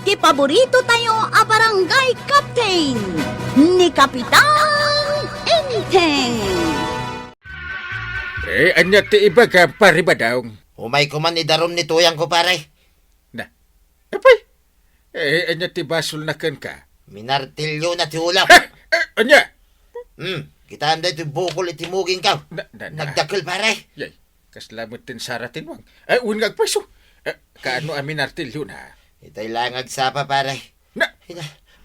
ti paborito tayo a barangay captain ni Kapitan Enteng. Anya ti iba ka paribadaw. Umay ko man idarom ni tuyang ko pare. Na, apay, anya ti basol na kan ka. Minartilyo na ti ulam. Anya? Kita anday ti bukol itimugin ka. Nagdakil pare. Yay, kaslamot tin saratin wang. Uwin nga agpaso. Kaano amin artilyo na? Itay lang agsapa pare. Na,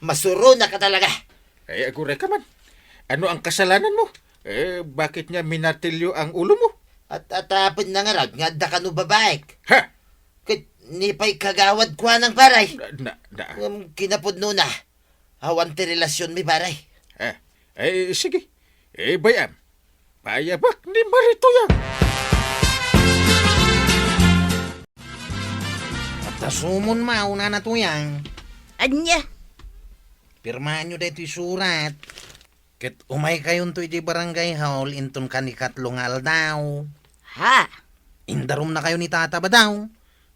Masuro na ka talaga. agure ka man. Ano ang kasalanan mo? Bakit niya minartilyo ang ulo mo? At atapin na nga rag, nga da ka no babaek. Ha? Kit nipay kagawad kwa ng paray. Na. Kinapod no na. Awan ti relasyon mi paray. Sige. Bayam. Payabak ni Marito yan. At tasumon mauna na tuyang. Anya? Pirmaan nyo dito surat. Ket umay kayon to iti barangay hall inton kanikatlong aldaw. Ha? Indarom na kayo ni tata ba daw?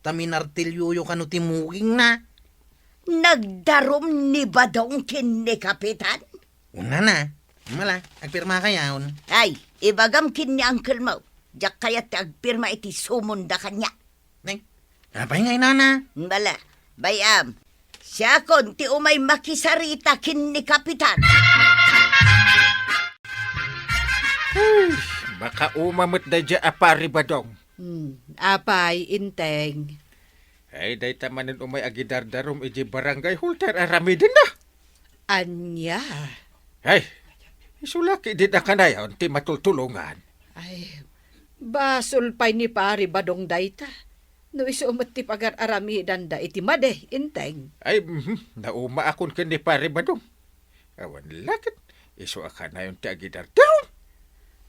Taminartilyo kanu timuging na. Nagdarom ni Badong kin ni Kapitan? Una na. Mala, agpirma kayaon. Ay, ibagam kin ni Uncle Mo. Diyak kaya't agpirma iti sumunda kanya. Neng, apay ngay nana. Bala, bayam. Siya kon ti umay makisarita kin ni Kapitan. Baka umamot na dya apari badong. Apay, Inteng. Day tamanin umay agidardarom iji barangay hulter aramidin na. Anya? Isulaki din na kanayon ti matultulungan. Ay, basol pay ni pari badong dayta. No isumat ti pagar-aramidan da iti made, Inteng. Nauma akon kin ni pare badong. Awan lakit, iso akanayon ti agidardarom.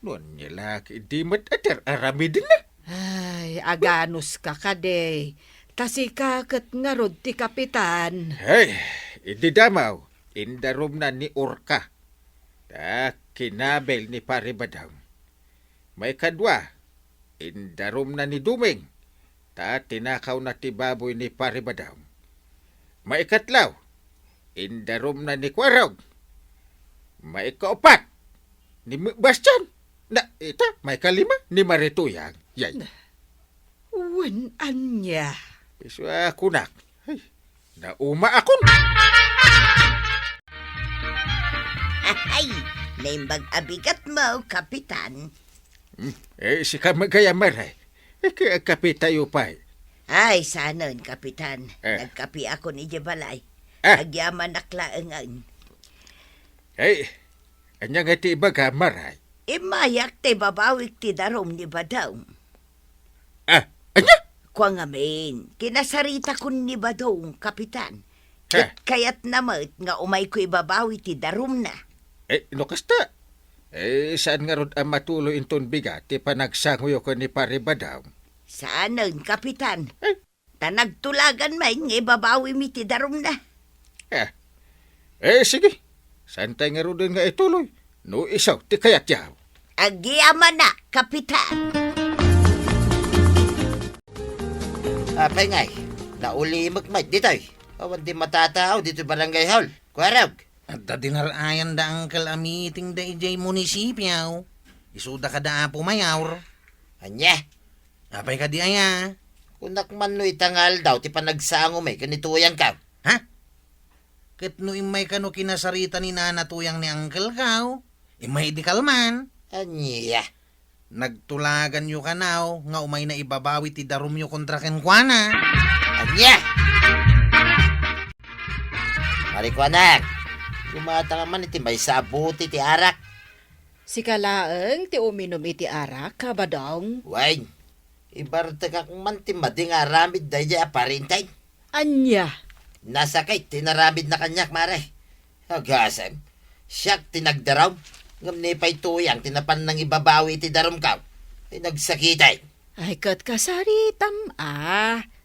Noon niya laki di mat ater aramidin na. Ay, aganos ka kade. Tasi kakat nga rod ti Kapitan. Idi damaw, indarom na ni Orka. Kinabel ni pare badong. May kadwa, indarom na ni Duming. Tinakaw na ti baboy ni pare badong. May katlaw, indarom na ni Kwarog. May kaupat, ni Bastian. Na ita, may kalima ni Marituyang. Yay. Wan anya. Iso akunak. Nauma akon. Ay, naimbag abigat mo, Kapitan. Si kamagayamar kaya kape tayo pa. Ay, sanon, Kapitan. Nagkapi ako ni Jebalay. Agyaman naklaangan. Anya nga ti iba gamar Imayak te babawik ti darom ni Badong. Anya? Kwa ngamin, kinasarita ko ni Badong, Kapitan. Ha? Kaya't namat nga umay ko ibabawi ti darom na. No kasta. Saan nga rod ang matuloy inton bigat ti panagsanguyo ko ni pare badong? Saanon, Kapitan? Tanagtulagan may nga ibabawi mi ti darom na. Sige. Saan tayo nga rod nga ituloy? No isaw, ti kayat yaw. Agyaman na, Kapitan. Apay ngay, naulimag may ditoy. Awan di matataaw dito barangay hall. Kwarag. At dinarayan da angkal amiting da ijay munisipyaw. Isuda ka da apo mayawr. Anya, Apay ka di aya. kunak man no itangal daw ti panagsango may kanituyan ka. Ha? Ket no imay kano kinasarita ni nana tuyang ni angkel kaw. Imay di kalman. Anya, Nagtulagan yu kanaw nga umay na ibabawi ti darum yu kontra kenkwana. anya. Marikwanak, lumata ka man iti may sabuti ti arak. Si kalaeng ti uminom iti arak, kabadong. Wain, ibarta ka kung man ti mading aramid da iya aparintay. Anya? Nasakay, tinaramid na kanyak, mare. Agasam, siyak tinagdaraw. Ngam ni pa'y tuyang, tinapan ng ibabawi ti darom ka. Ay nagsakitay. Ay, kat kasaritam,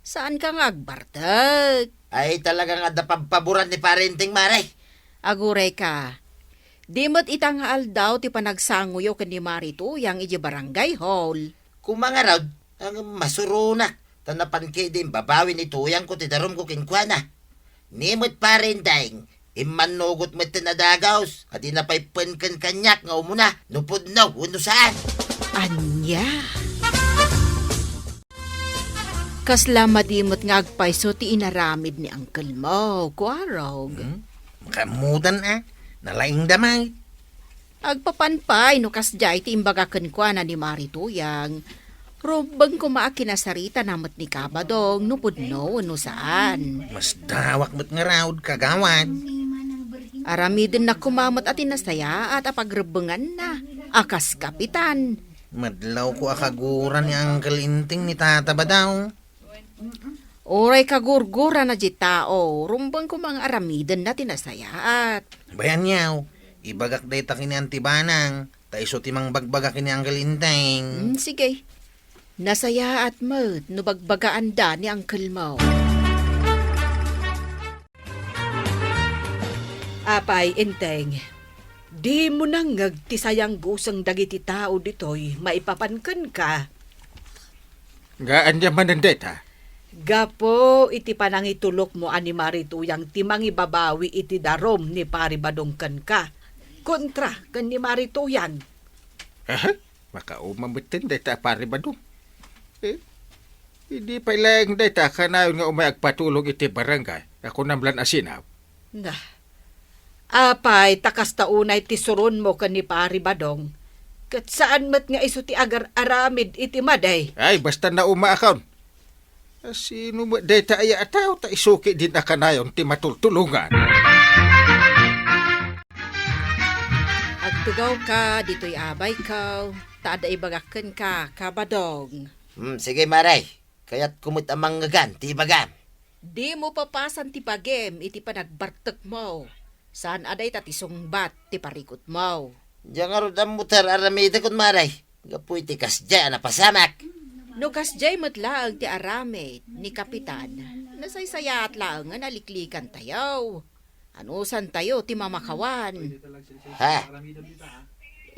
saan ka nga agbartag? Ay talagang adapagpaboran ni parenting, mare. Aguray ka. Di mo't itangaal daw ti panagsanguyo kan ni Marito yang iji barangay hall. Kumangaraw, ang masuro na. Tanapan kay din babawi ni tuyang ko ti darom ko kinkwana. Nimot Parinteng, imanugot mo tinadagaws, at inapaypan kan kanyak nga umuna, nupod na, uno saan. Anya? Kasla madimot nga agpayso ti inaramid ni Uncle mo, kuarog. Makamudan nalaing damay. Agpapanpay no kasjay ti imbagaken kwa na ni Marituyang. Robang kumakinasarita namot ni Kabadong no pudno no saan. Mas dawak mo't nga raod kagawad. Aramidin na kumamot at inasaya at apagrebengan na. Akas kapitan. Madlaw ko akaguran ni Uncle Inting ni Tata ba daw? Oray kagurgura na di tao. Rumbang ko mga aramidin na tinasayaat. Bayan yaw, ibagak day ta kini Antibanang, taiso timang bagbaga kini Uncle Inting. Sige. Nasaya at mo't no bagbagaan da ni Uncle mo. Apay, Inteng. Di mo nang ngagtisayang gusang dagiti tao ditoy, maipapankan ka. Gaan niya manandeta. Gapo, iti panangitulok mo ani Marituyang timang ibabawi iti darom ni paribadongkan ka. Kontra, kan ni Marituyang. Makaumamitin deta paribadong. Hindi pa ilang deta kanayon nga umay agpatulog iti barangay. Ako namlan asinaw. Nah, apay, takas taunay ti suron mo kan ni paribadong. Kat saan mat nga iso ti agar aramid iti maday. Ay, basta na umaakaw. Sino mo deta ay ataw ta isuki din na kanayon ti matultulungan. Agtugaw ka, dito'y abay ka. Taada ibagakan ka, Kabadong. Sige Maray, kaya't kumot amang ngagan, ti bagam. Di mo papasan ti pagem, iti panagbartek mo. Saan aday tati sungbat, ti parikot mo. Diyan nga rodam mutar aramida kun Maray. Gapuy ti kasya na pasamak. No kasjay matlaang ti aramid ni Kapitan. Nasaysayat lang nga naliklikan tayo. Anusan tayo ti mamakawan. Ha?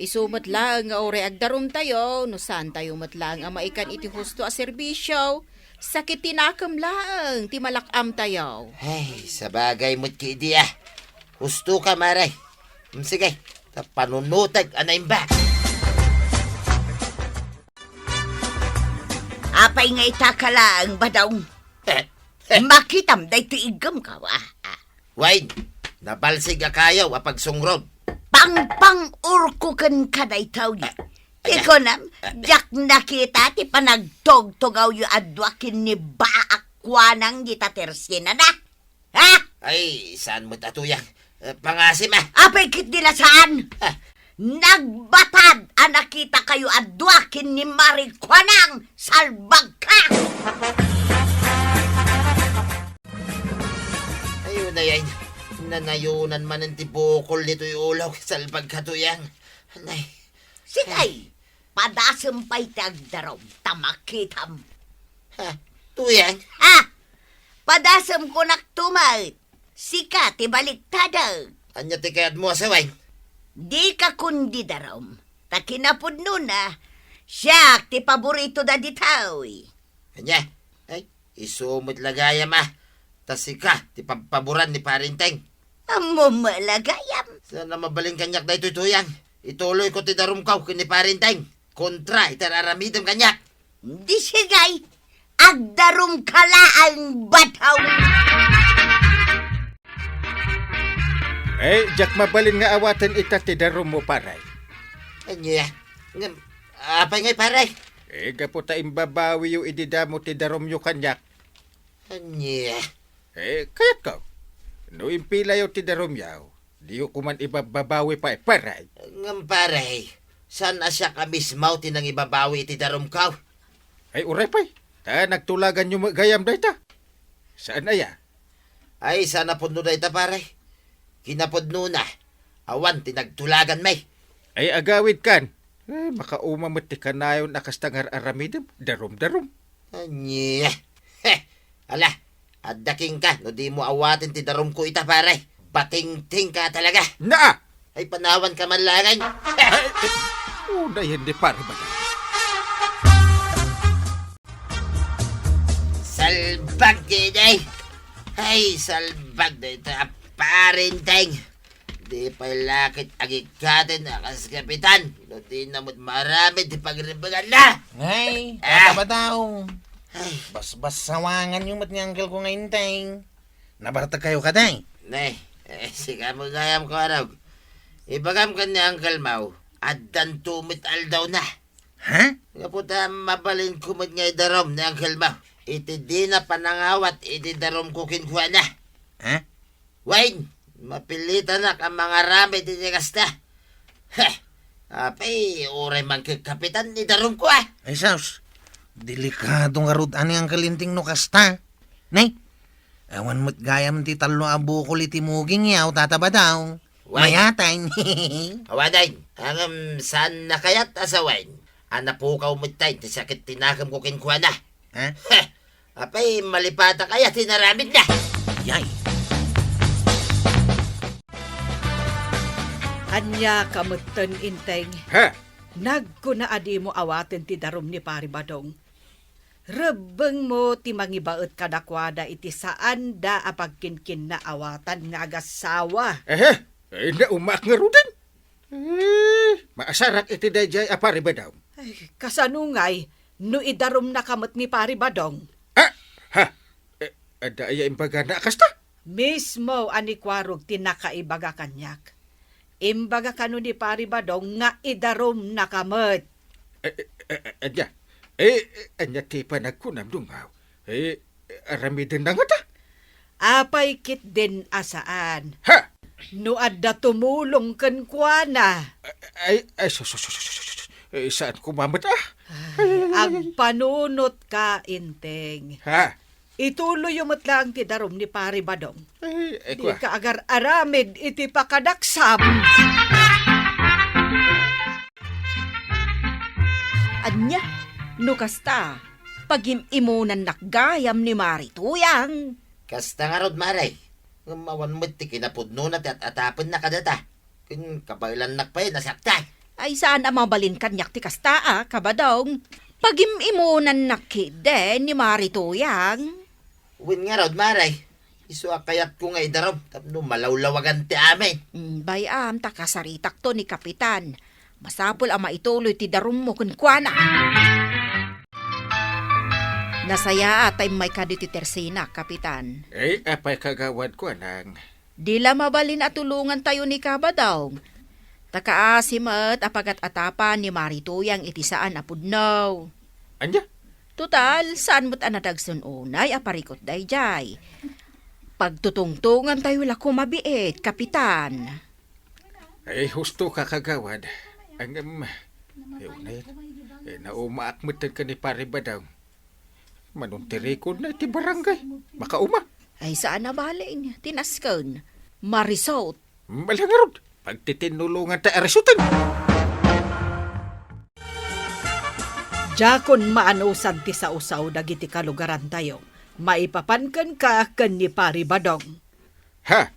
Isumat lang nga ore agdarum tayo, no saan tayo matlang ang maikan iti husto a serbisyo. Sakit tinakam lang, ti malakam tayo. Ay, sa bagay mo't ki idea. Husto ka Maray. Sige, panunutag anay ba? Apay nga itakalang badong. Makitam day ti igam ka wa. Wine, nabalsig akayaw apag sungrod. Pang urkukan ka day tao niya. Iko nam, jak nakita ti panagtog-tugaw yu adwakin ni baakwanang gitatersina na. Ha? Ay, saan mo tatuyang? Pangasim Apay kit nila saan? Nagbatad ang nakita kayo adwakin ni Marikwanang salbag ka! Ayun na yan. Nanayunan man ang tibukol dito yung ulaw. Salbag katuyang. Anay. Sigay, padasumpay tagdarom, tamakitam. Ha? Tuyang? Ha? Padasam ko naktumay. Sika, tibaliktadag. Anya ti kayad mo sa wine? Di ka kundi darom. Takinapod nun na. Siya, ti paborito da ditawi. Anya? Ay, isumot lagayam Tasika, ti paboran ni Parinteng. Amo malagayam. Sana mabaling kanyak na ito'y tuyang. Ituloy ko ti darumkaw kini Parinteng. Kontra, itararamidam kanyak. Di sigay, agdarom kala ang bataw. Jak mabalin nga awatan ita ti darom mo paray. Anya? Apay ngay paray? Gapo ta imbabawi yu ididamo ti darom yu kanyak. Anya? Kayat ka. No impila yu ti darom yaw. Di yu kuman ibabawi pa paray. Ngam paray, saan asya ka mismaw tinang ibabawi iti darumkaw? Ay uray pay. Ta nagtulagan yu gayam da ita. Saan aya? Ay, sana puno na ita paray. Kinapod na. Awan, tinagtulagan may. Ay agawid kan. Makaumamot ti kanayon akastangar aramidem. Darom-darom. Anya? Ala, addaking ka. No di mo awatin ti darom ko ita pare. Bating-ting ka talaga. Na! Ay panawan ka man langan. Una yan di pare ba? Salbag kinay. Ay, salbag na ito, parinteng. Di pa lakit agikatin akas kapitan. No di namot marami di pagribagan na. Ngay, Ah! tata ba daw? Ay, Bas-bas sawangan yung mat ni Uncle ko ngayon, teng. Nabartag kayo ka, teng. nay, siga mo gayam ko araw. Ibagam ka ni Uncle Mau, addan tumit aldaw na. Ha? Nga puta mabalin kumot ngay darom ni Uncle Mau. Iti di na panangawat, iti darom kukin kuha na. Ha? Wayne, mapilitan na ang mga rami di kasta. Heh, apay, oray man kay kapitan ni darom ko ah. Ay, Saus. Delikadong karud ani ang kalinting no kasta. Nay, awan mo't gayam ti talo abo ko litimuging yaw tata ba daw? Why? Mayatay. Awaday, hangam saan na kayat asawain? Anapukaw mo tayo, ti sakit tinakam ko kinkuha na. Ha? Heh, apay, malipata kaya tinaramid na. Yay. Anya kamutan inteng, Ha? nagkuna adi mo awaten ti darom ni Pari Badong. Rebeng mo ti mangibaet kadakwada iti saan da apagkinkin na awatan nga agasawa. Na umak nga rudan. Maasarak iti dayjay apari ba daw? Ay, kasanungay, no idarom na kamot ni Pari Badong. Ha? Ada iya imbaga na kasta? Mismo anikwarog tinakaibaga kanyak. Imbaga kanu ni Pari Badong nga idarom na kamot. Anya. Anya ti pa nagkunam dungaw. Aramidin na nga ta. Apay kit din asaan. Ha? No adda tumulong ken kuana. Saan kumamat ah? Ang panunot ka, inteng. Ha? Ituloy yung matlang ti darom ni Pari Badong. Di Kwa. ka agar aramid iti pakadaksam. Anya, no kasta, pagimimunan nakgayam ni Marituyang. Kasta nga rod, maray. Mawan mo ti kinapudno na at atapon na kadata. Kung kabailan nakpay, nasakta. Ay saan ang mabalin kanyak ti kasta kabadong. Pagimimunan nakide ni Marituyang. Win nga rod, maray. Isu akayat ko nga idarom. Tapno malawlawagan ti amin. Bayam, takasaritak to ni Kapitan. Masapol ang maituloy ti darum mo kunkwana. Nasaya atay may kaditi tersina, Kapitan. Apay kagawad ko nang. Dila mabalin at tulungan tayo ni Kabadong. Takaasimat apagat atapan ni Marituyang itisaan apudnaw. Anya? Total, saan mo't anadagsun unay aparikot dayjay. Pagtutungtungan tayo lako mabiit, Kapitan. Husto ka kagawad. Ang unay. Naumaakmutan ka ni pare ba daw? Manuntirikod na iti barangay. Makauma. Ay saan na balin? Tinaskon. Marisot. Malangarod. Pagtitinulungan ta arisutan. Jakon maanusan ti sa usaw dagiti kalugaran tayo. Maipapankan ka ken ni Pari Badong. Ha?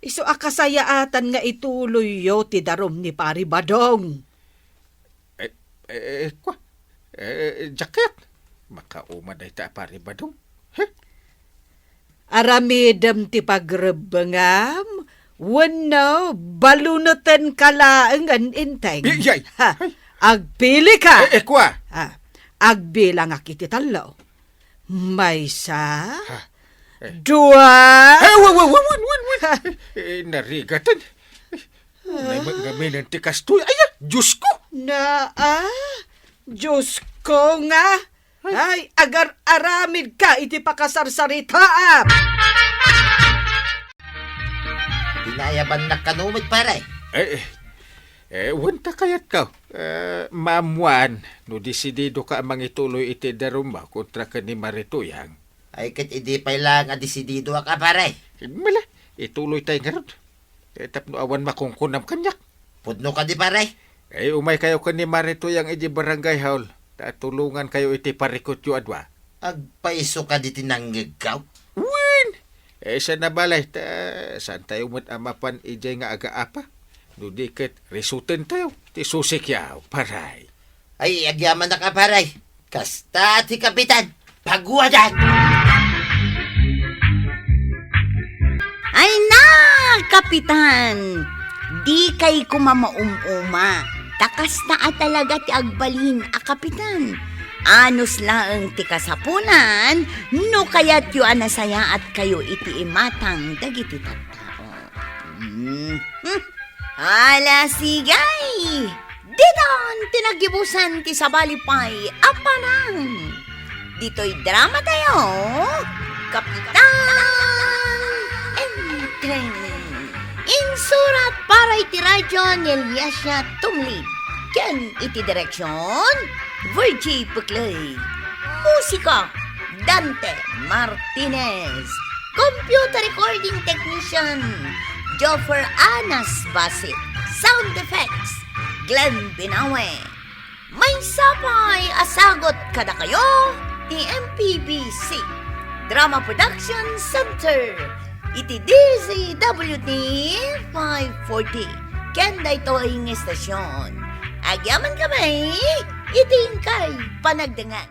Isu akasayaatan nga ituloy yo ti darom ni Pari Badong. Kwa? Jacket? Makauma na ita pare ba daw? Aramidem ti pagrebengam. Wano, balunutan kalaangan inteng. Yay! Ha, agpili ka. Kwa? Agbilang akiti talo. Maysa. Ha? Dua. Narigatan. Nagaminan ti kastoy. Ay, Diyos ko! Diyos ko nga. Ay, agar aramid ka iti pakasarsaritaan. Dinayaban na kanumit, pare. Wanta kayat ka. Mamuan, no disidido ka amang ituloy iti daruma kontra ka ni Marituyang. Ay kat idi pa lang adisidido ka, pare. Mala, ituloy tayo nga ron. Tapno awan makungkunam kanyak. Pudno ka di, pare. Umay kayo ka ni Marituyang iti barangay haul. Tulungan kayo iti parikot yu adwa. Agpaiso ka di tinanggagaw. Win! Sa nabalay, saan tayo mo't amapan ijay nga aga-apa? Dudikit, risuten tayo. Ti susik yaw, paray. Ay, agyaman na ka, pare. Kasta ti kapitan. Pagwadan! Kapitan, di kay kumamaumuma. Takas na talaga ti agbalin a kapitan. Anos laeng ti kasapunan, no kayat yu anasaya at kayo iti imatang dagiti tattao. Ala sigay! Diton tinagibusan ti sabalipay aparang. Dito'y drama tayo, Kapitan Enteng. Insurat para iti radyo ni Eliasya Tumlid. Ken iti direksyon, Virgie Puclay. Musika, Dante Martinez. Computer recording technician, Joffer Anas Basit. Sound effects, Glenn Binawe. May sapay asagot kada kayo ni MPBC Drama Production Center. Iti DZWT 540. Kenda ito ang estasyon. Agyaman kami, itingkay panagdangan.